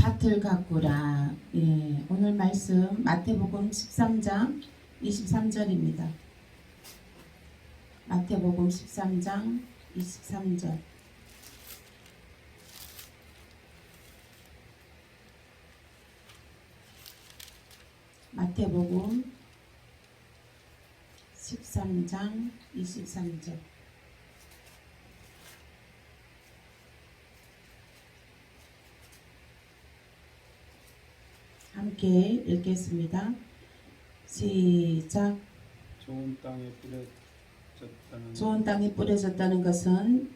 밭을 가꾸라. 예, 오늘 말씀 마태복음 13장 23절입니다. 마태복음 13장 23절. 마태복음 13장 23절. 함께 읽겠습니다. 시작. 좋은 땅에 뿌려졌다는 것은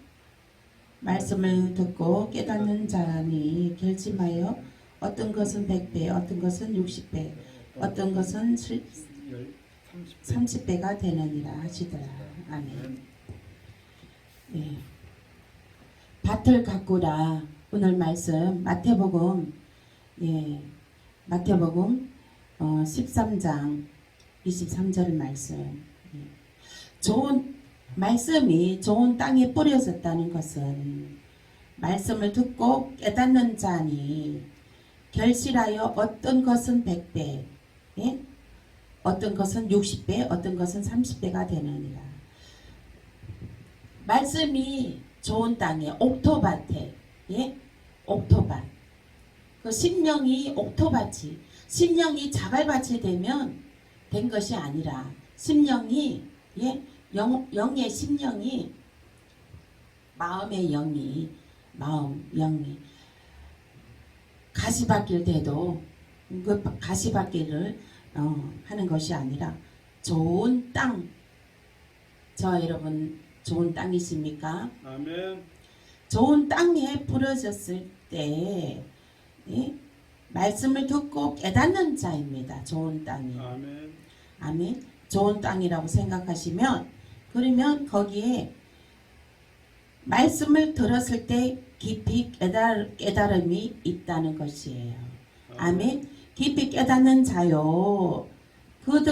말씀을 듣고 깨닫는 자니 결심하여 어떤 것은 100배, 어떤 것은 60배, 어떤 것은 30배가 되느니라 하시더라. 아멘. 네. 밭을 가꾸라. 오늘 말씀 마태복음 13장 23절 말씀. 좋은 말씀이 좋은 땅에 뿌려졌다는 것은 말씀을 듣고 깨닫는 자니 결실하여 어떤 것은 100배, 어떤 것은 60배, 어떤 것은 30배가 되느니라. 말씀이 좋은 땅에 옥토밭에, 옥토밭. 그 심령이 옥토밭이, 심령이 자갈밭이 되면 된 것이 아니라 심령이, 영의 심령이, 마음의 영이, 영이 가시밭길 돼도 그 가시밭길을 하는 것이 아니라 좋은 땅. 저 여러분 좋은 땅이십니까? 아멘. 좋은 땅에 뿌려졌을 때 말씀을 듣고 깨닫는 자입니다. 좋은 땅이. 아멘. 아멘. 좋은 땅이라고 생각하시면, 그러면 거기에 말씀을 들었을 때 깊이 깨달음이 있다는 것이에요. 아멘. 깊이 깨닫는 자요. 그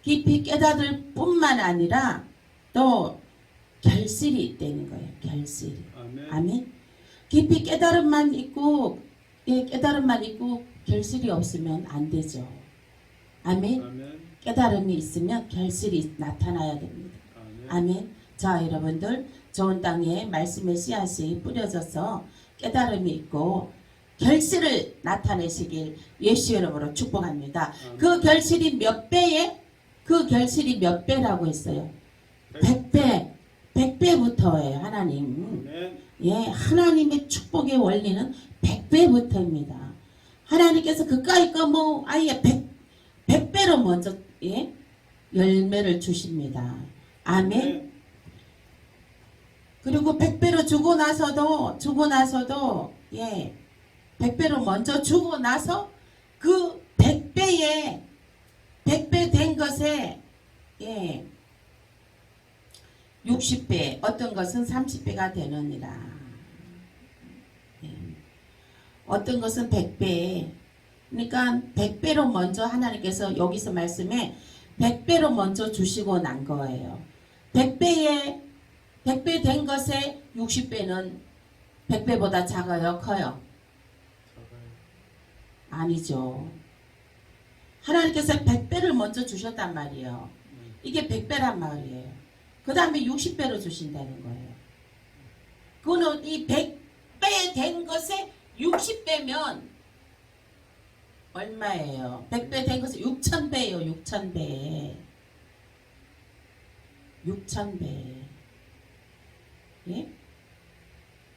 깊이 깨닫을 뿐만 아니라 또 결실이 있다는 거예요. 결실이. 아멘. 깊이 깨달음만 있고 결실이 없으면 안 되죠. 아멘. 깨달음이 있으면 결실이 나타나야 됩니다. 아멘. 자, 여러분들 좋은 땅에 말씀의 씨앗이 뿌려져서 깨달음이 있고 결실을 나타내시길 예수의 이름으로 축복합니다. 그 결실이 몇 배에? 그 결실이 몇 배라고 했어요? 100배. 100배부터예요. 하나님. 하나님의 축복의 원리는 100배부터입니다. 하나님께서 그까이 거 아예 100배로 먼저 열매를 주십니다. 아멘. 그리고 100배로 주고 나서도 100배로 먼저 주고 나서 그 100배 된 것에 60배, 어떤 것은 30배가 되느니라. 어떤 것은 100배. 그러니까 100배로 먼저 하나님께서 여기서 말씀에 100배로 먼저 주시고 난 거예요. 100배 된 것에 60배는 100배보다 작아요? 커요? 아니죠. 하나님께서 100배를 먼저 주셨단 말이에요. 이게 100배란 말이에요. 그 다음에 60배로 주신다는 거예요. 그거는 이 100배 된 것에 60배면 얼마예요? 100배 된 것에 6,000배예요. 6,000배. 6,000배.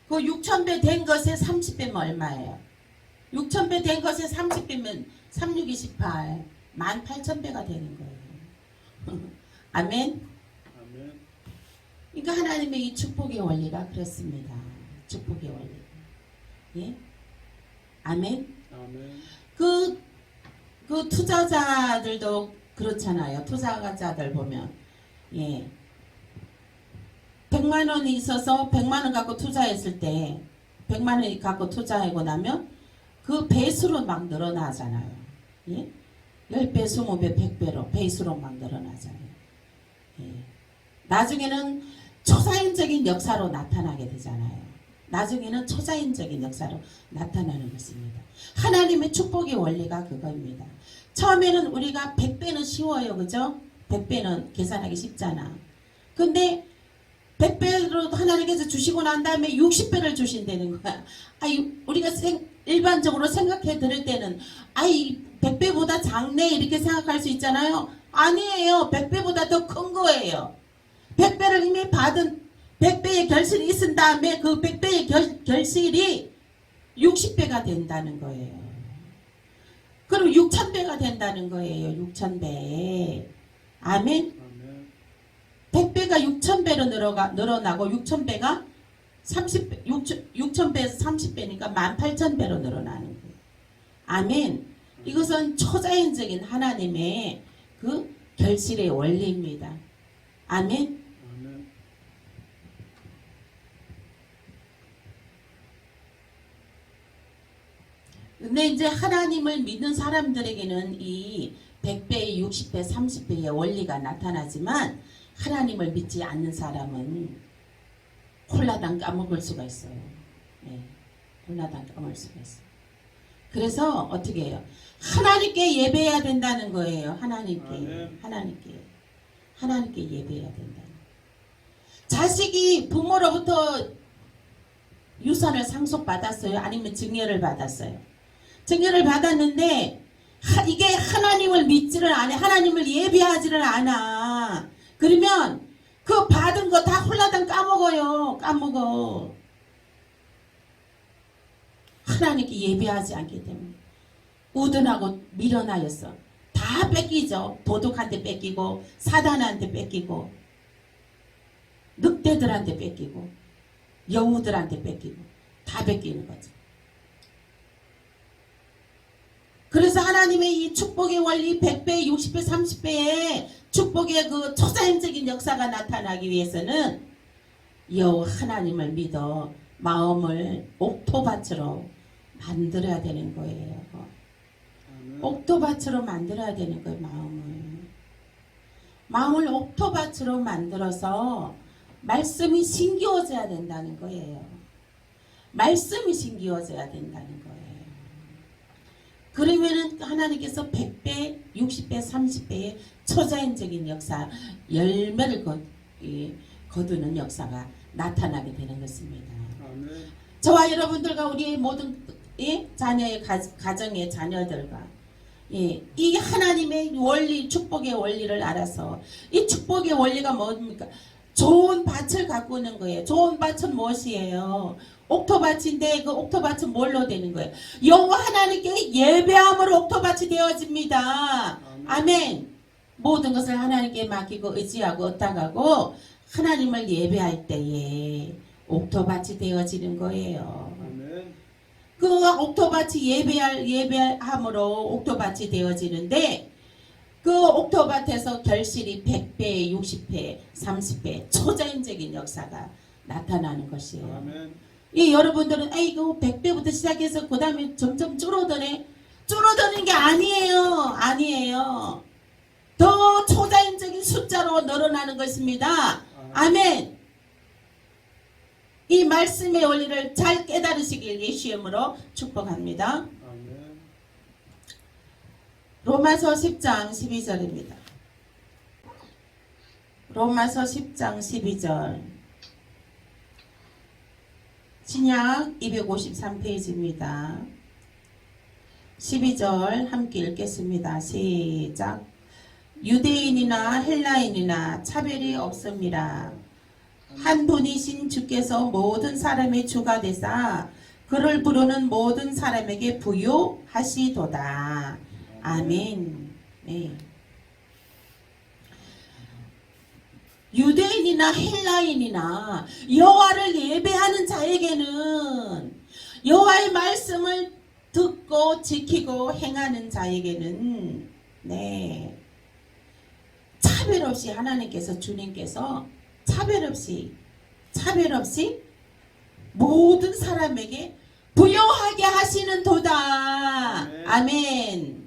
그 6,000배 된 것에 30배면 얼마예요? 6,000배 된 것에 30배면 36, 28. 18,000배가 되는 거예요. 아멘. 그러니까 하나님의 이 축복의 원리가 그렇습니다. 축복의 원리. 아멘. 그 투자자들도 그렇잖아요. 투자자들 보면 100만 원이 있어서 100만 원 갖고 투자했을 때 100만 원 갖고 투자하고 나면 그 배수로 막 늘어나잖아요. 10배, 20배, 100배로 배수로 막 늘어나잖아요. 나중에는 초자연적인 역사로 나타나게 되잖아요. 나중에는 초자연적인 역사로 나타나는 것입니다. 하나님의 축복의 원리가 그겁니다. 처음에는 우리가 100배는 쉬워요. 그죠? 100배는 계산하기 쉽잖아. 근데 100배로 하나님께서 주시고 난 다음에 60배를 주신다는 거야. 우리가 일반적으로 생각해 들을 때는 100배보다 작네 이렇게 생각할 수 있잖아요. 아니에요. 100배보다 더 큰 거예요. 100배를 이미 받은 100배의 결실이 있은 다음에 그 100배의 결실이 60배가 된다는 거예요. 그럼 6000배가 된다는 거예요. 6000배. 아멘. 100배가 6000배로 늘어나고 6000배가 30배, 6000배에서 30배니까 18000배로 늘어나는 거예요. 아멘. 이것은 초자연적인 하나님의 그 결실의 원리입니다. 아멘. 근데 이제 하나님을 믿는 사람들에게는 이 100배, 60배, 30배의 원리가 나타나지만 하나님을 믿지 않는 사람은 홀라당 까먹을 수가 있어요. 네, 홀라당 까먹을 수가 있어요. 그래서 어떻게 해요? 하나님께 예배해야 된다는 거예요. 하나님께 예배해야 된다. 자식이 부모로부터 유산을 상속받았어요? 아니면 증여를 받았어요? 증여를 받았는데 이게 하나님을 믿지를 않아. 하나님을 예배하지를 않아. 그러면 그 받은 거 다 홀라당 까먹어. 하나님께 예배하지 않기 때문에 우둔하고 미련하였어. 다 뺏기죠. 도둑한테 뺏기고 사단한테 뺏기고 늑대들한테 뺏기고 여우들한테 뺏기고 다 뺏기는 거죠. 그래서 하나님의 이 축복의 원리 100배, 60배, 30배의 축복의 그 초자연적인 역사가 나타나기 위해서는 여호와 하나님을 믿어 마음을 옥토밭으로 만들어야 되는 거예요. 옥토밭으로 만들어야 되는 거예요. 마음을 옥토밭으로 만들어서 말씀이 심기워져야 된다는 거예요. 말씀이 심기워져야 된다는 거예요. 그러면은 하나님께서 100배, 60배, 30배의 초자연적인 역사, 열매를 거두는 역사가 나타나게 되는 것입니다. 아멘. 저와 여러분들과 우리의 모든 자녀의 가정의 자녀들과 이 하나님의 원리, 축복의 원리를 알아서 이 축복의 원리가 뭡니까? 좋은 밭을 가꾸는 거예요. 좋은 밭은 무엇이에요? 옥토밭인데 그 옥토밭은 뭘로 되는 거예요? 여호와 하나님께 예배함으로 옥토밭이 되어집니다. 아멘. 모든 것을 하나님께 맡기고 의지하고 의탁하고 하나님을 예배할 때에 옥토밭이 되어지는 거예요. 아멘. 그 옥토밭이 예배함으로 옥토밭이 되어지는데 그 옥토밭에서 결실이 100배, 60배, 30배 초자연적인 역사가 나타나는 것이에요. 아멘. 여러분들은 이거 100배부터 시작해서 그 다음에 점점 줄어드는 게 아니에요. 더 초자연적인 숫자로 늘어나는 것입니다. 아멘. 이 말씀의 원리를 잘 깨달으시길 예수의 이름으로 축복합니다. 로마서 10장 12절입니다. 로마서 10장 12절. 신약 253페이지입니다. 12절 함께 읽겠습니다. 시작. 유대인이나 헬라인이나 차별이 없습니다. 한 분이신 주께서 모든 사람의 주가 되사 그를 부르는 모든 사람에게 부요하시도다. 아멘. 네. 유대인이나 헬라인이나 여호와를 예배하는 자에게는 여호와의 말씀을 듣고 지키고 행하는 자에게는 차별 없이 하나님께서 주님께서 차별 없이 모든 사람에게 부요하게 하시는 도다. 아멘.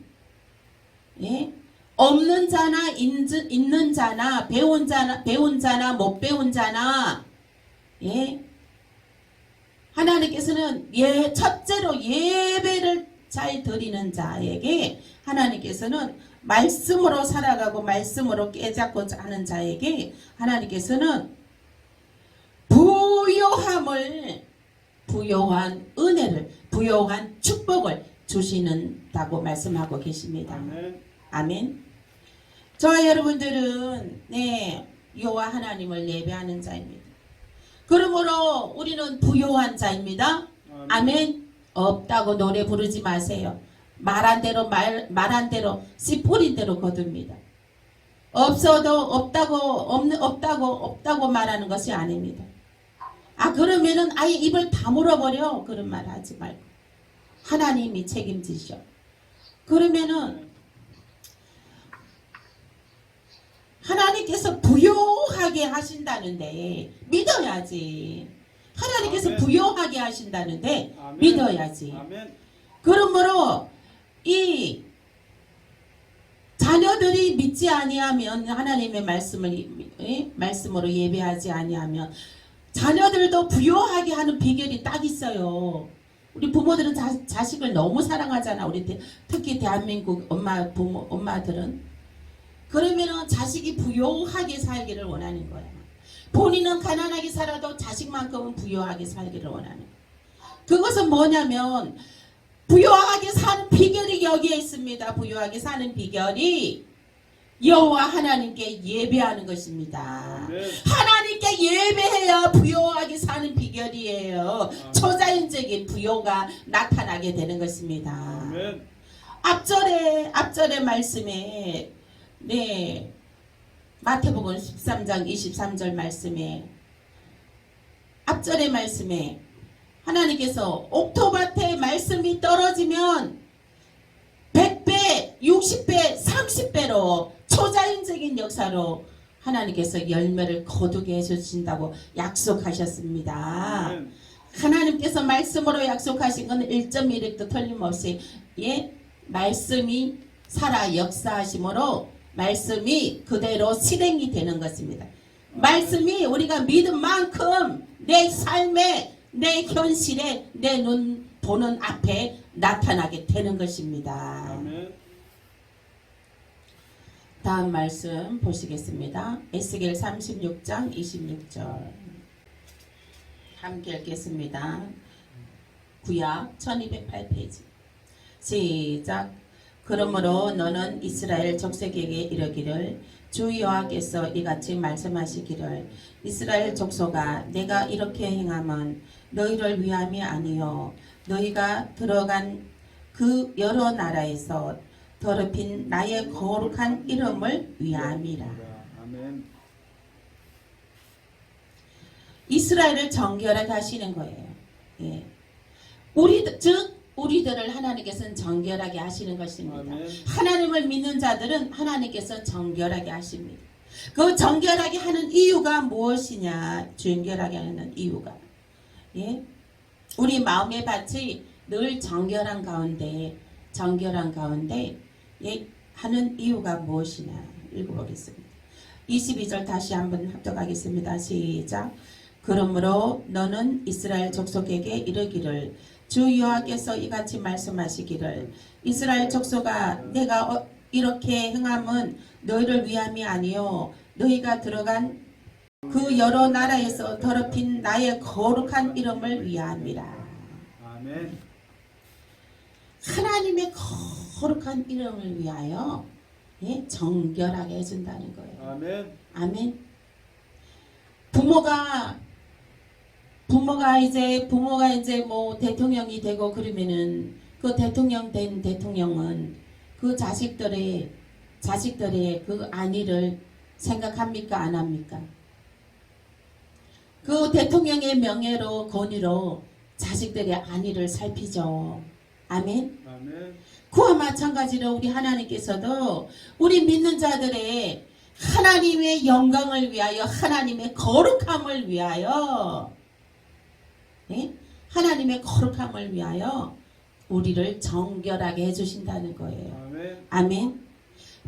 예? 없는 자나 있는 자나 배운 자나 못 배운 자나 하나님께서는 첫째로 예배를 잘 드리는 자에게 하나님께서는 말씀으로 살아가고 말씀으로 깨닫고 하는 자에게 하나님께서는 부요한 은혜를, 부요한 축복을 주시는다고 말씀하고 계십니다. 아멘. 아멘. 저와 여러분들은 여호와 하나님을 예배하는 자입니다. 그러므로 우리는 부요한 자입니다. 아멘. 없다고 노래 부르지 마세요. 말한 대로 씨 뿌린 대로 거둡니다. 없어도 없다고 말하는 것이 아닙니다. 그러면은 아예 입을 다물어버려. 그런 말 하지 말고 하나님이 책임지셔. 그러면은 하나님께서 부요하게 하신다는데 믿어야지. 하나님께서 아멘. 부요하게 하신다는데 아멘. 믿어야지. 아멘. 그러므로 이 자녀들이 믿지 아니하면 하나님의 말씀으로 예배하지 아니하면 자녀들도 부요하게 하는 비결이 딱 있어요. 우리 부모들은 자식을 너무 사랑하잖아. 특히 대한민국 엄마들은. 그러면은 자식이 부요하게 살기를 원하는 거야. 본인은 가난하게 살아도 자식만큼은 부요하게 살기를 원하는 거야. 그것은 뭐냐면 부요하게 사는 비결이 여기에 있습니다. 부요하게 사는 비결이 여호와 하나님께 예배하는 것입니다. 아멘. 하나님께 예배해야 부요하게 사는 비결이에요. 초자연적인 부요가 나타나게 되는 것입니다. 아멘. 앞절의 말씀에 마태복음 13장 23절 말씀에 앞절의 말씀에 하나님께서 옥토밭에 말씀이 떨어지면 100배, 60배, 30배로 초자연적인 역사로 하나님께서 열매를 거두게 해주신다고 약속하셨습니다. 아멘. 하나님께서 말씀으로 약속하신 건 1.1획도 틀림없이 말씀이 살아 역사하심으로 말씀이 그대로 실행이 되는 것입니다. 말씀이 우리가 믿은 만큼 내 삶에 내 현실에 내 눈 보는 앞에 나타나게 되는 것입니다. 아멘. 다음 말씀 보시겠습니다. 에스겔 36장 26절 함께 읽겠습니다. 구약 1208페이지 시작. 그러므로 너는 이스라엘 족속에게 이르기를 주 여호와께서 이같이 말씀하시기를 이스라엘 족속아 내가 이렇게 행함은 너희를 위함이 아니요 너희가 들어간 그 여러 나라에서 더럽힌 나의 거룩한 이름을 위함이라. 아멘. 이스라엘을 정결하게 하시는 거예요. 예. 우리들을 하나님께서는 정결하게 하시는 것입니다. 아멘. 하나님을 믿는 자들은 하나님께서 정결하게 하십니다. 그 정결하게 하는 이유가 무엇이냐? 정결하게 하는 이유가 우리 마음의 밭이 늘 정결한 가운데 하는 이유가 무엇이냐? 읽어보겠습니다. 22절 다시 한번 합독하겠습니다. 시작. 그러므로 너는 이스라엘 족속에게 이르기를 주 여호와께서 이같이 말씀하시기를 이스라엘 족속아 내가 이렇게 행함은 너희를 위함이 아니요 너희가 들어간 그 여러 나라에서 더럽힌 나의 거룩한 이름을 위함이라. 아멘. 하나님의 거룩한 이름을 위하여 정결하게 해준다는 거예요. 아멘. 아멘. 부모가 이제 뭐 대통령이 되고 그러면은 그 대통령은 그 자식들의 그 안위를 생각합니까? 안 합니까? 그 대통령의 명예로 권위로 자식들의 안위를 살피죠. 아멘. 아멘. 그와 마찬가지로 우리 하나님께서도 우리 믿는 자들의 하나님의 영광을 위하여 하나님의 거룩함을 위하여 하나님의 거룩함을 위하여 우리를 정결하게 해주신다는 거예요. 아멘. 아멘.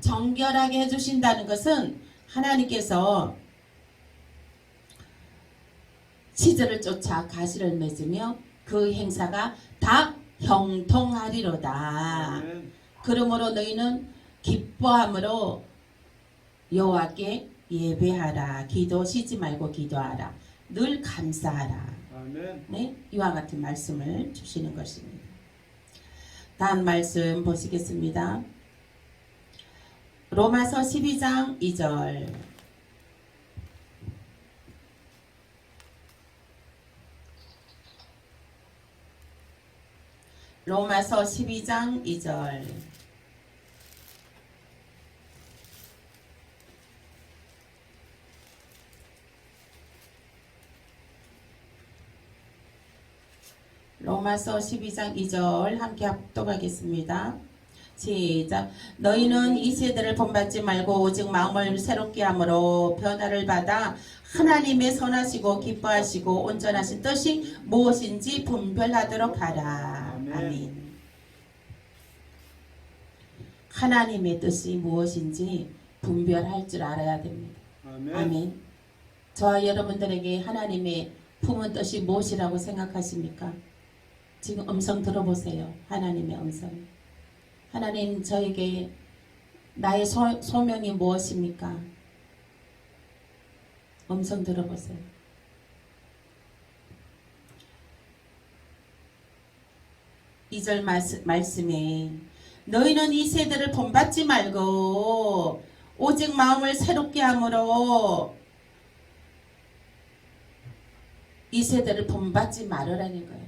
정결하게 해주신다는 것은 하나님께서 시절을 쫓아 가시를 맺으며 그 행사가 다 형통하리로다. 아멘. 그러므로 너희는 기뻐함으로 여호와께 예배하라. 기도 쉬지 말고 기도하라. 늘 감사하라. 아멘. 네, 이와 같은 말씀을 주시는 것입니다. 다음 말씀 보시겠습니다. 로마서 12장 2절. 로마서 12장 2절. 로마서 12장 2절 함께 합독하겠습니다. 시작. 너희는 이 세대를 본받지 말고 오직 마음을 새롭게 함으로 변화를 받아 하나님의 선하시고 기뻐하시고 온전하신 뜻이 무엇인지 분별하도록 하라. 아멘. 아멘. 하나님의 뜻이 무엇인지 분별할 줄 알아야 됩니다. 아멘. 아멘. 저와 여러분들에게 하나님의 품은 뜻이 무엇이라고 생각하십니까? 지금 음성 들어보세요. 하나님의 음성. 하나님, 저에게 나의 소명이 무엇입니까? 음성 들어보세요. 이 절 말씀에 너희는 이 세대를 본받지 말고 오직 마음을 새롭게 함으로 이 세대를 본받지 말으라는 거예요.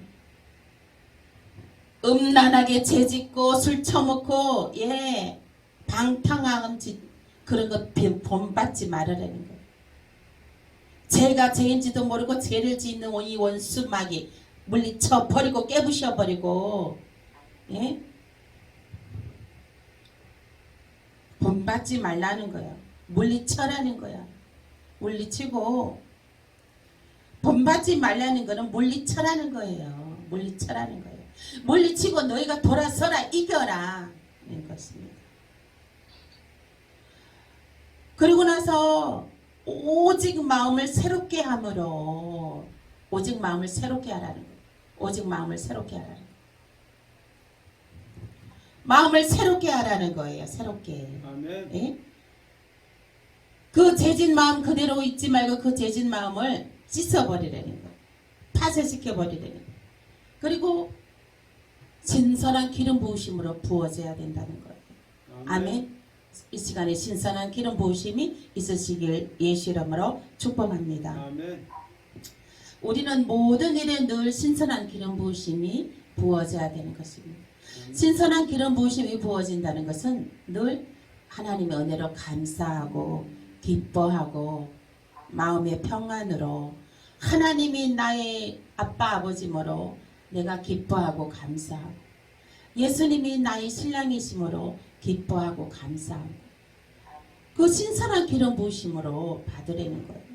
음란하게 죄짓고 술 처먹고 방탕한 짓 그런 거 본받지 말으라는 거예요. 죄가 죄인지도 모르고 죄를 짓는 이 원수 마귀 물리쳐 버리고 깨부셔 버리고 본받지 말라는 거야. 물리쳐라는 거야. 물리치고 본받지 말라는 거는 물리쳐라는 거예요. 물리쳐라는 거예요. 물리치고 너희가 돌아서라 이겨라 하는 것입니다. 그리고 나서 오직 마음을 새롭게 함으로 오직 마음을 새롭게 하라는 거예요. 오직 마음을 새롭게 하라는 거예요. 마음을 새롭게 하라는 거예요. 새롭게. 아멘. 예? 그 죄진 마음 그대로 있지 말고 그 죄진 마음을 씻어버리라는 거예요. 파쇄시켜버리라는 거예요. 그리고 신선한 기름 부으심으로 부어져야 된다는 거예요. 아멘. 이 시간에 신선한 기름 부으심이 있으시길 예수 이름으로 축복합니다. 아멘. 우리는 모든 일에 늘 신선한 기름 부으심이 부어져야 되는 것입니다. 신선한 기름 부으심이 부어진다는 것은 늘 하나님의 은혜로 감사하고 기뻐하고 마음의 평안으로 하나님이 나의 아빠 아버지므로 내가 기뻐하고 감사하고 예수님이 나의 신랑이심으로 기뻐하고 감사하고 그 신선한 기름 부으심으로 받으려는 거예요.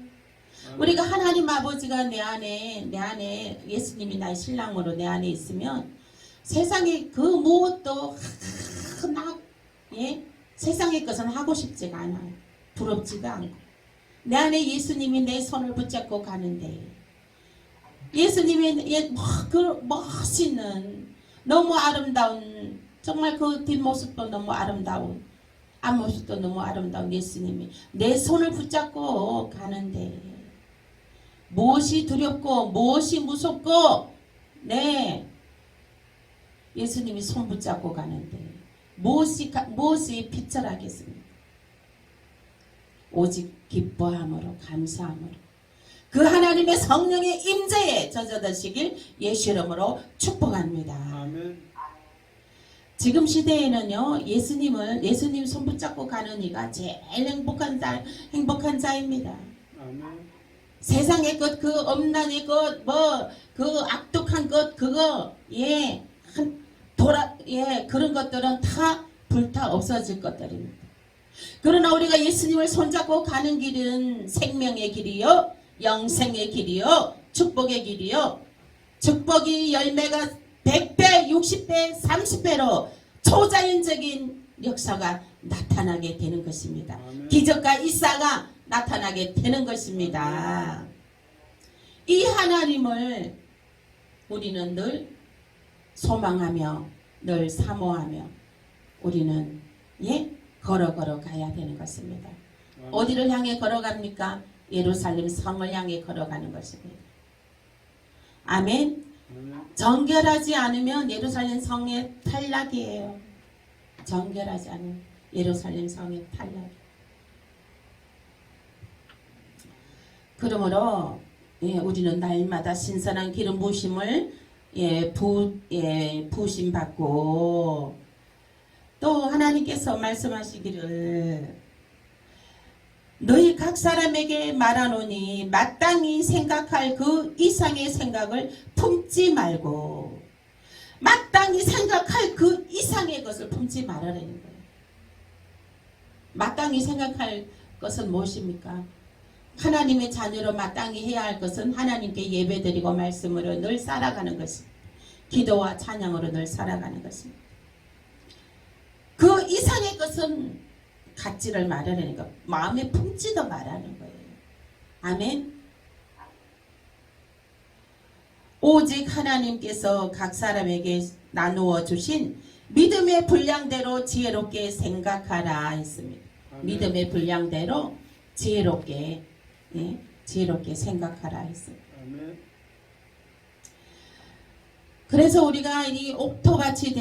우리가 하나님 아버지가 내 안에 예수님이 나의 신랑으로 내 안에 있으면 세상에 그 무엇도 세상의 것은 하고 싶지가 않아요. 부럽지가 않고 내 안에 예수님이 내 손을 붙잡고 가는데 예수님의 그 멋있는 너무 아름다운 정말 그 뒷모습도 너무 아름다운 앞모습도 너무 아름다운 예수님이 내 손을 붙잡고 가는데 무엇이 두렵고 무엇이 무섭고 예수님이 손 붙잡고 가는데 무엇이 피철하겠습니까? 오직 기뻐함으로 감사함으로 그 하나님의 성령의 임재에 젖어드시길 예수 이름으로 축복합니다. 아멘. 지금 시대에는요 예수님 손 붙잡고 가는 이가 제일 행복한 자입니다. 아멘. 세상의 것, 그 엄난의 것, 그 악독한 것, 그거 그런 것들은 다 불타 없어질 것들입니다. 그러나 우리가 예수님을 손잡고 가는 길은 생명의 길이요 영생의 길이요 축복의 길이요 축복이 열매가 100배 60배 30배로 초자연적인 역사가 나타나게 되는 것입니다. 아멘. 기적과 이사가 나타나게 되는 것입니다. 이 하나님을 우리는 늘 소망하며 늘 사모하며 우리는 걸어 가야 되는 것입니다. 어디를 향해 걸어갑니까? 예루살렘 성을 향해 걸어가는 것입니다. 아멘. 정결하지 않으면 예루살렘 성의 탈락이에요. 정결하지 않으면 예루살렘 성의 탈락. 그러므로 우리는 날마다 신선한 기름 부으심을 부으심 받고 또 하나님께서 말씀하시기를 너희 각 사람에게 말하노니 마땅히 생각할 그 이상의 생각을 품지 말고 마땅히 생각할 그 이상의 것을 품지 말아라는 거예요. 마땅히 생각할 것은 무엇입니까? 하나님의 자녀로 마땅히 해야 할 것은 하나님께 예배드리고 말씀으로 늘 살아가는 것입니다. 기도와 찬양으로 늘 살아가는 것입니다. 그 이상의 것은 갖지를 말하라는 거. 마음에 품지도 말하는 거예요. 아멘. 오직 하나님께서 각 사람에게 나누어 주신 믿음의 분량대로 지혜롭게 생각하라 했습니다. 아멘. 믿음의 분량대로 지혜롭게 생각하라 했습니다. 아멘. 그래서 우리가 이 옥토밭이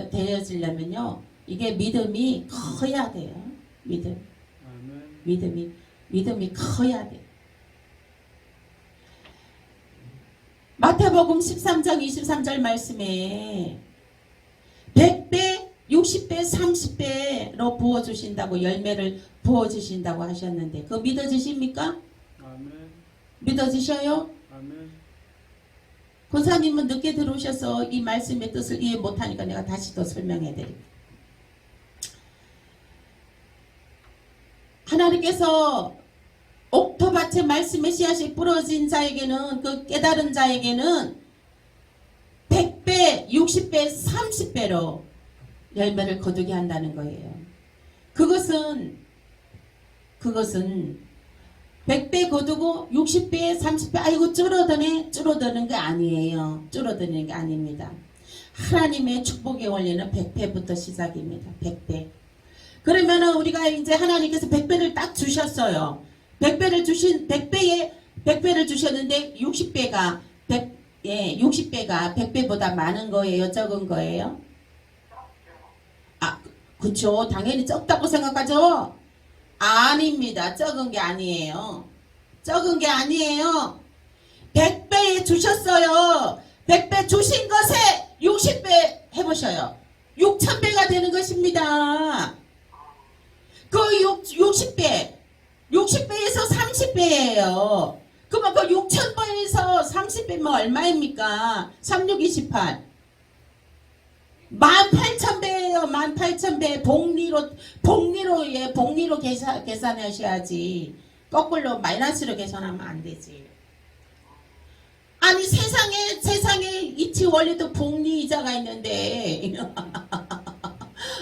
되어지려면요, 이게 믿음이 커야 돼요. 믿음이 커야 돼. 마태복음 13장 23절 말씀에 100배, 60배, 30배로 부어주신다고 열매를 부어주신다고 하셨는데 그거 믿어지십니까? 아멘. 믿어지셔요? 아멘. 권사님은 늦게 들어오셔서 이 말씀의 뜻을 이해 못하니까 내가 다시 또 설명해 드릴게요. 하나님께서 옥토밭의 말씀의 씨앗이 부러진 자에게는 그 깨달은 자에게는 100배, 60배, 30배로 열매를 거두게 한다는 거예요. 그것은 100배 거두고 60배, 30배 아이고 줄어드는 게 아니에요. 줄어드는 게 아닙니다. 하나님의 축복의 원리는 100배부터 시작입니다. 100배. 그러면은 우리가 이제 하나님께서 100배를 딱 주셨어요. 100배를 주셨는데 60배가 100배보다 많은 거예요, 적은 거예요? 아, 그쵸. 당연히 적다고 생각하죠? 아닙니다. 적은 게 아니에요. 100배 주셨어요. 100배 주신 것에 60배 해보셔요. 6000배가 되는 것입니다. 그 60배에서 30배예요. 그러면 그 6000배에서 30배면 얼마입니까? 3628. 18,000배예요. 18,000배. 복리로 계산하셔야지. 거꾸로 마이너스로 계산하면 안 되지. 아니 세상에 이치 원리도 복리이자가 있는데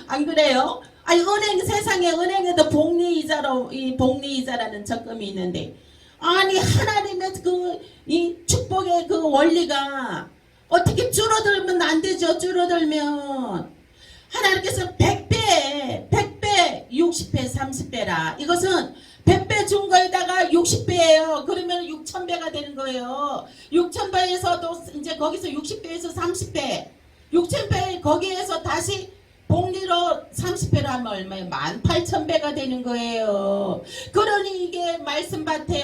안 그래요? 아니 세상에 은행에도 복리이자라는 적금이 있는데 아니 하나님의 이 축복의 그 원리가 어떻게 줄어들면 안 되죠. 줄어들면 하나님께서 100배 60배 30배라 이것은 100배 준 거에다가 60배예요. 그러면 6000배가 되는 거예요. 6000배에서도 이제 거기서 60배에서 30배 6000배 거기에서 다시 복리로 30배로 하면 얼마예요? 18,000배가 되는 거예요. 그러니 이게 말씀밭에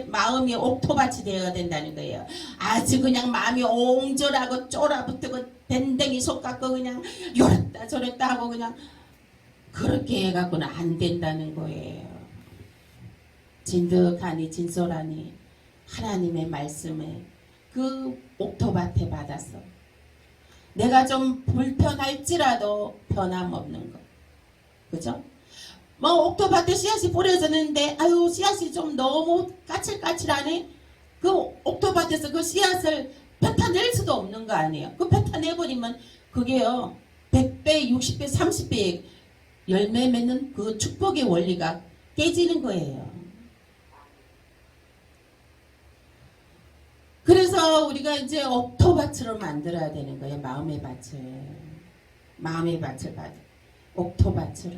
마음이 옥토밭이 되어야 된다는 거예요. 아주 그냥 마음이 옹졸하고 쫄아붙고 밴댕이 속 갖고 그냥 요랬다 저랬다 하고 그냥 그렇게 해갖고는 안 된다는 거예요. 진득하니 진솔하니 하나님의 말씀에 그 옥토밭에 받아서 내가 좀 불편할지라도 변함없는 거. 그죠? 뭐 옥토밭에 씨앗이 뿌려졌는데 아유 씨앗이 좀 너무 까칠까칠하네. 그 옥토밭에서 그 씨앗을 뱉어낼 수도 없는 거 아니에요. 그 뱉어내버리면 그게요 100배, 60배, 30배의 열매 맺는 그 축복의 원리가 깨지는 거예요. 그래서 우리가 이제 옥토밭으로 만들어야 되는 거예요. 마음의 밭을 옥토밭으로.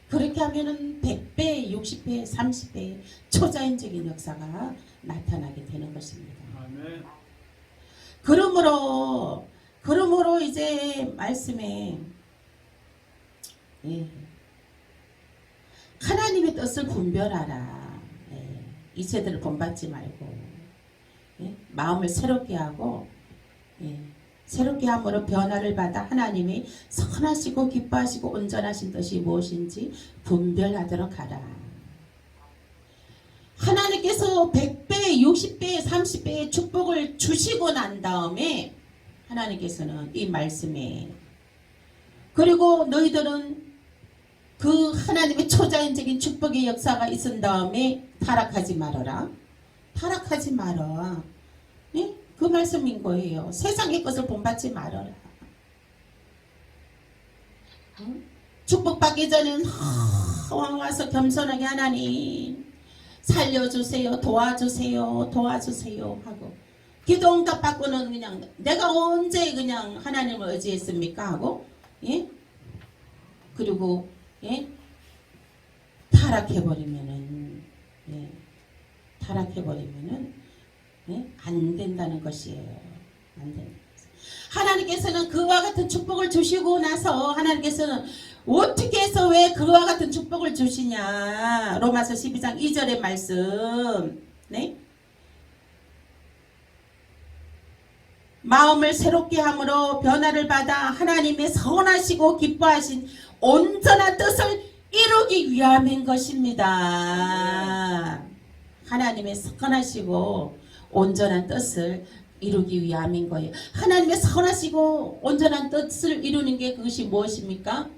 그렇게 하면은 100배, 60배, 30배 초자연적인 역사가 나타나게 되는 것입니다. 아멘. 그러므로 이제 말씀에 하나님의 뜻을 분별하라. 이세들을 본받지 말고 마음을 새롭게 하고 새롭게 함으로 변화를 받아 하나님이 선하시고 기뻐하시고 온전하신 뜻이 무엇인지 분별하도록 하라. 하나님께서 100배, 60배, 30배의 축복을 주시고 난 다음에 하나님께서는 이 말씀에 그리고 너희들은 그 하나님의 초자연적인 축복의 역사가 있은 다음에 타락하지 말아라. 타락하지 마라. 네? 그 말씀인 거예요. 세상의 것을 본받지 말아라. 축복받기 전에는 와서 겸손하게 하나님 살려주세요. 도와주세요. 하고 기도 응답 받고는 그냥 내가 언제 그냥 하나님을 의지했습니까? 하고 그리고 타락해버리면은 안 된다는 것이에요. 안 된다. 하나님께서는 그와 같은 축복을 주시고 나서 하나님께서는 어떻게 해서 왜 그와 같은 축복을 주시냐. 로마서 12장 2절의 말씀. 마음을 새롭게 함으로 변화를 받아 하나님의 선하시고 기뻐하신 온전한 뜻을 이루기 위함인 것입니다. 하나님의 선하시고 온전한 뜻을 이루기 위함인 거예요. 하나님의 선하시고 온전한 뜻을 이루는 게 그것이 무엇입니까?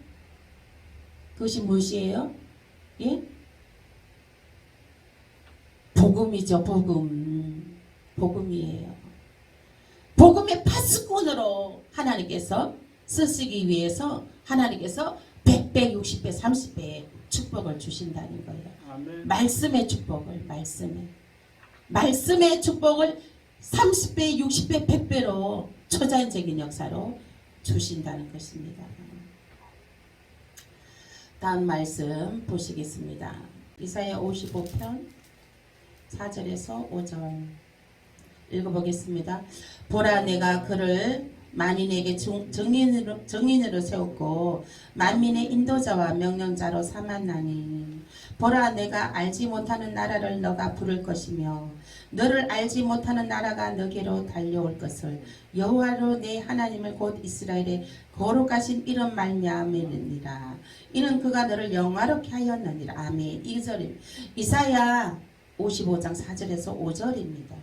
그것이 무엇이에요? 복음이죠. 복음이에요. 복음의 파수꾼으로 하나님께서 쓰시기 위해서 하나님께서 100배, 60배, 30배의 축복을 주신다는 거예요. 아멘. 말씀의 축복을 30배, 60배, 100배로 초자연적인 역사로 주신다는 것입니다. 다음 말씀 보시겠습니다. 이사야 55편 4절에서 5절 읽어보겠습니다. 보라, 내가 그를 만인에게 증인으로 세웠고 만민의 인도자와 명령자로 삼았나니 보라, 내가 알지 못하는 나라를 너가 부를 것이며 너를 알지 못하는 나라가 너게로 달려올 것을 여호와로 내 하나님을 곧 이스라엘의 거룩하신 이름 말미암으니라. 이는 그가 너를 영화롭게 하였느니라. 아멘. 2절입니다. 이사야 55장 4절에서 5절입니다.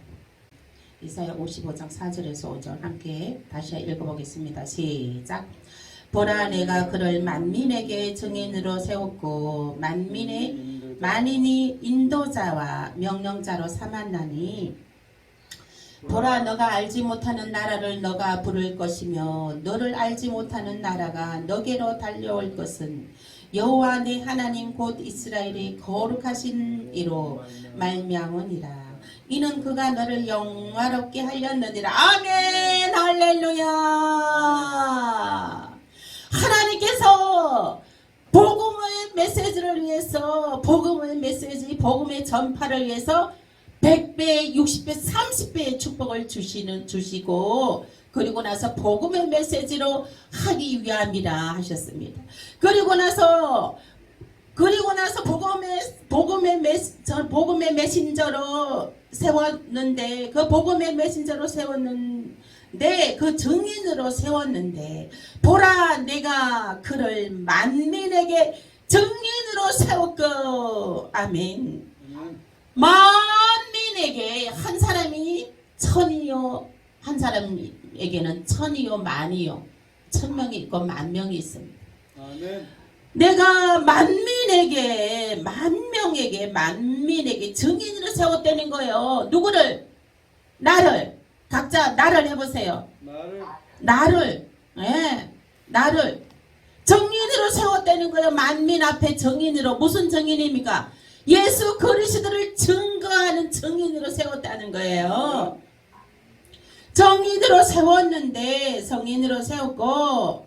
이사야 55장 4절에서 5절 함께 다시 읽어보겠습니다. 시작. 보라, 내가 그를 만민에게 증인으로 세웠고 만인이 인도자와 명령자로 삼았나니 보라, 너가 알지 못하는 나라를 너가 부를 것이며 너를 알지 못하는 나라가 너게로 달려올 것은 여호와 내 하나님 곧 이스라엘의 거룩하신 이로 말미암으니라. 이는 그가 너를 영화롭게 하였느니라. 아멘. 할렐루야. 하나님께서 복음의 메시지를 위해서 복음의 전파를 위해서 100배, 60배, 30배의 축복을 주시고 그리고 나서 복음의 메시지로 하기 위함이라 하셨습니다. 그리고 나서 복음의 메신저로 세웠는데 그 복음의 메신저로 세웠는데 그 증인으로 세웠는데 보라, 내가 그를 만민에게 증인으로 세웠고 아멘. 만민에게 한 사람이 천이요 한 사람에게는 천이요 만이요 1000명이 있고 10,000명이 있습니다. 아멘. 내가 만민에게 증인으로 세웠다는 거예요. 누구를? 나를. 각자 나를 해보세요. 나를 증인으로 세웠다는 거예요. 만민 앞에 증인으로. 무슨 증인입니까? 예수 그리스도를 증거하는 증인으로 세웠다는 거예요. 정인으로 세웠는데 성인으로 세웠고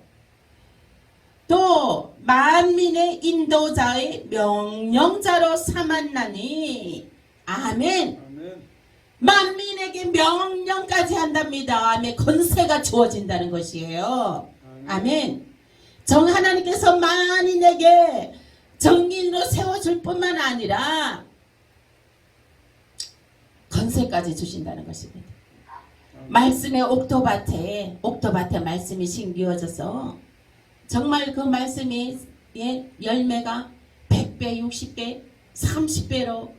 또 만민의 인도자의 명령자로 삼았나니 아멘. 아멘. 만민에게 명령까지 한답니다. 아멘. 권세가 주어진다는 것이에요. 아멘. 정 하나님께서 만인에게 정인으로 세워줄 뿐만 아니라 권세까지 주신다는 것입니다. 말씀의 옥토밭에 말씀이 심기어져서 정말 그 말씀이 열매가 100배, 60배, 30배로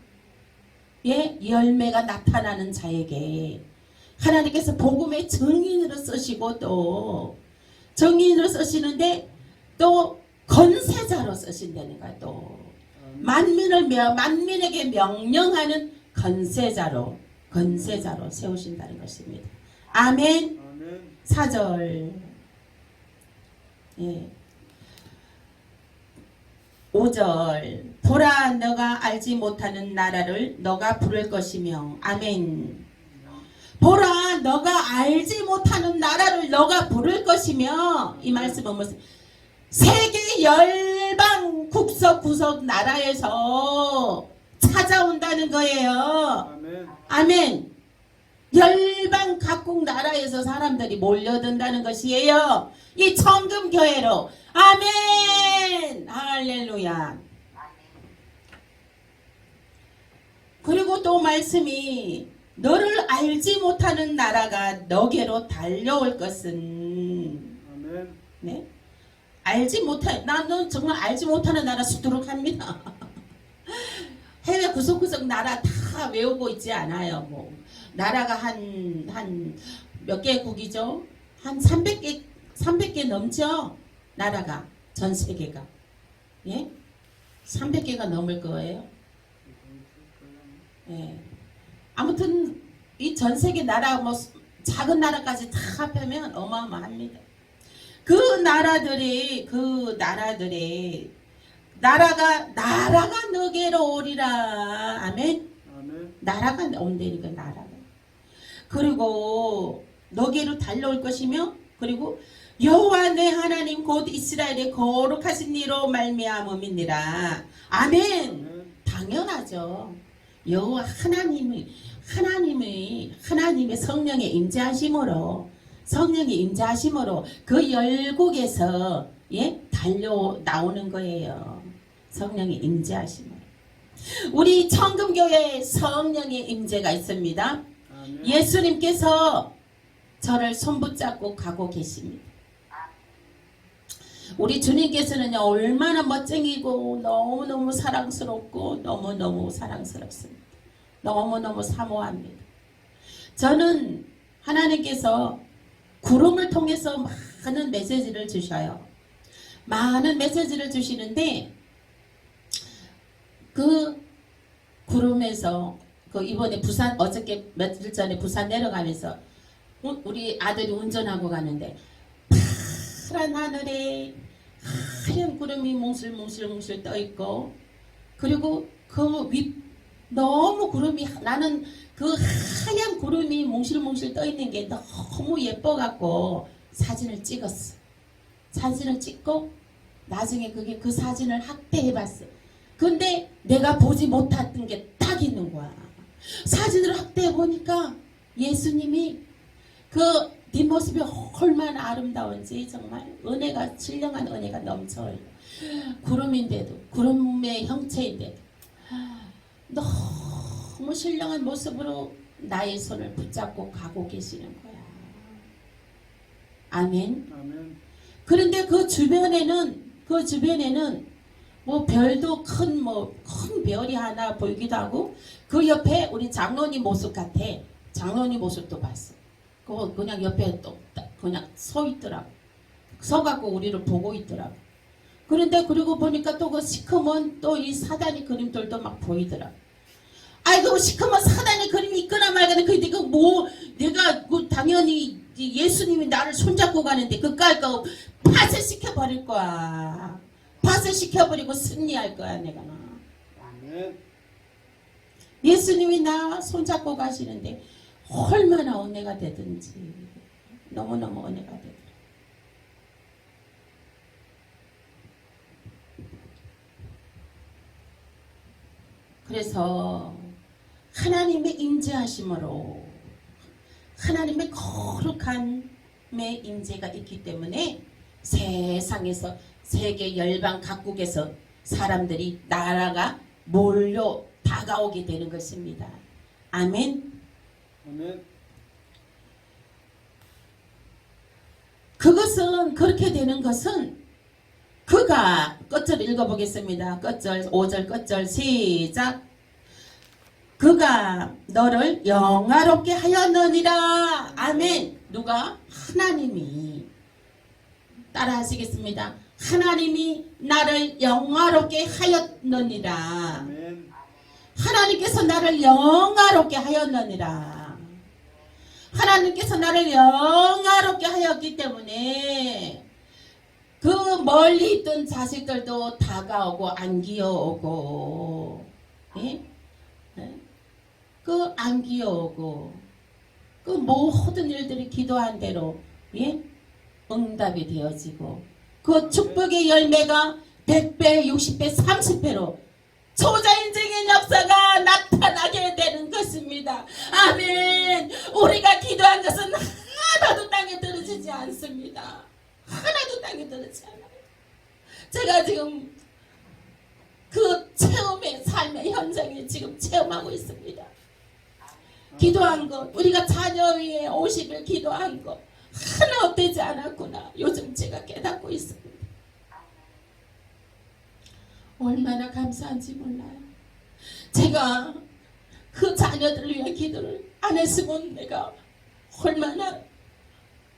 열매가 나타나는 자에게 하나님께서 복음의 정인으로 쓰시고 또 정인으로 쓰시는데 또 권세자로 쓰신다는 거야. 또 만민에게 명령하는 권세자로 세우신다는 것입니다. 아멘. 아멘. 4절 5절 보라 너가 알지 못하는 나라를 너가 부를 것이며 아멘. 보라 너가 알지 못하는 나라를 너가 부를 것이며 이 말씀은 무슨 세계 열방 구석구석 나라에서 찾아온다는 거예요. 아멘. 아멘. 열방 각국 나라에서 사람들이 몰려든다는 것이에요. 이 청금교회로. 아멘. 할렐루야. 그리고 또 말씀이 너를 알지 못하는 나라가 너게로 달려올 것은 아멘. 네? 나는 정말 알지 못하는 나라 수두룩합니다. 해외 구석구석 나라 다 외우고 있지 않아요. 뭐 나라가 한 몇 개국이죠? 한 300개 넘죠? 나라가 전 세계가. 예? 300개가 넘을 거예요. 예. 아무튼 이 전 세계 나라 뭐 작은 나라까지 다 합하면 어마어마합니다. 그 나라들이 나라가 너게로 오리라. 아멘. 아멘. 나라가 온다니까 나라가. 그리고 너게로 달려올 것이며 그리고 여호와 내 하나님 곧 이스라엘의 거룩하신 이로 말미암음이니라. 아멘. 아멘. 당연하죠. 여호와 하나님의 성령의 임재하심으로 그 열국에서 달려 나오는 거예요. 성령의 임재하심으로. 우리 청금교회에 성령의 임재가 있습니다. 아멘. 예수님께서 저를 손붙잡고 가고 계십니다. 우리 주님께서는요 얼마나 멋쟁이고 너무너무 사랑스럽고 너무너무 사랑스럽습니다. 너무너무 사모합니다. 저는 하나님께서 구름을 통해서 많은 메시지를 주셔요. 많은 메시지를 주시는데 그 구름에서 이번에 부산 어저께 며칠 전에 부산 내려가면서 우리 아들이 운전하고 가는데 파란 하늘에 하얀 구름이 몽실몽실 떠 있고 그리고 그 너무 구름이 나는 그 하얀 구름이 몽실몽실 떠 있는 게 너무 예뻐갖고 사진을 찍었어. 사진을 찍고 나중에 그 사진을 확대해봤어. 근데 내가 보지 못했던 게 딱 있는 거야. 사진을 확대해보니까 예수님이 그 뒷모습이 얼마나 아름다운지 정말 신령한 은혜가 넘쳐요. 구름인데도 구름의 형체인데도 너무 신령한 모습으로 나의 손을 붙잡고 가고 계시는 거야. 아멘. 아멘. 그런데 그 주변에는 뭐 별도 큰 별이 하나 보이기도 하고 그 옆에 우리 장로님 모습 같아. 장로님 모습도 봤어. 그거 그냥 옆에 또 그냥 서 있더라고. 서갖고 우리를 보고 있더라고. 그런데 그리고 보니까 또 그 시커먼 또 이 사단의 그림들도 막 보이더라고. 아이고 시커먼 사단의 그림이 있거나 말거나 근데 내가 당연히 예수님이 나를 손잡고 가는데 그까이 거 파쇄시켜 버릴 거야. 파쇄시켜버리고 승리할 거야 내가. 아멘. 예수님이 나 손잡고 가시는데 얼마나 은혜가 되든지 너무너무 은혜가 되더라. 그래서 하나님의 임재하심으로 하나님의 거룩한 임재가 있기 때문에 세상에서 세계 열방 각국에서 사람들이 나라가 몰려 다가오게 되는 것입니다. 아멘. 아멘. 그것은 그렇게 되는 것은 그가 끝절 읽어보겠습니다. 끝절 5절 끝절 시작. 그가 너를 영화롭게 하였느니라. 아멘. 누가? 하나님이. 따라 하시겠습니다. 하나님이 나를 영화롭게 하였느니라. 아멘. 하나님께서 나를 영화롭게 하였느니라. 하나님께서 나를 영화롭게 하였기 때문에 그 멀리 있던 자식들도 다가오고 안기어오고, 예? 그 안기어오고, 그 모든 일들이 기도한 대로, 예? 응답이 되어지고, 그 축복의 열매가 100배, 60배, 30배로 초자인적인 역사가 나타나게 되는 것입니다. 아멘. 우리가 기도한 것은 하나도 땅에 떨어지지 않습니다. 하나도 땅에 떨어지지 않아요. 제가 지금 그 체험의 삶의 현장에 지금 체험하고 있습니다. 기도한 것, 우리가 자녀 위에 50일 기도한 것 하나 헛되지 않았구나. 요즘 제가 깨닫고 있습니다. 얼마나 감사한지 몰라요. 제가 그 자녀들 위해 기도를 안 했으면 내가 얼마나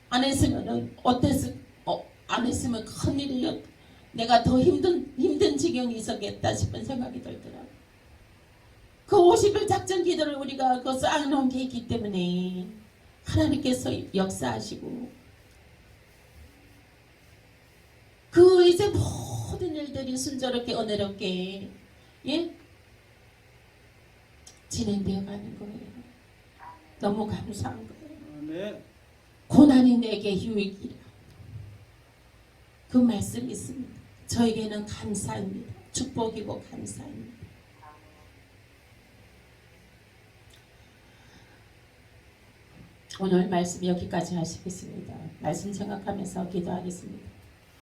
안 했으면은 안 했으면 큰일이었. 내가 더 힘든 지경이 있었겠다 싶은 생각이 들더라고요. 그 50일 작전 기도를 우리가 그 쌓아놓은 게 있기 때문에 하나님께서 역사하시고 그 이제 모든 일들이 순조롭게 은혜롭게 예? 진행되어 가는 거예요. 너무 감사한 거예요. 아멘. 고난이 내게 유익이라. 그 말씀이 있습니다. 저에게는 감사입니다. 축복이고 감사입니다. 오늘 말씀 여기까지 하시겠습니다. 말씀 생각하면서 기도하겠습니다.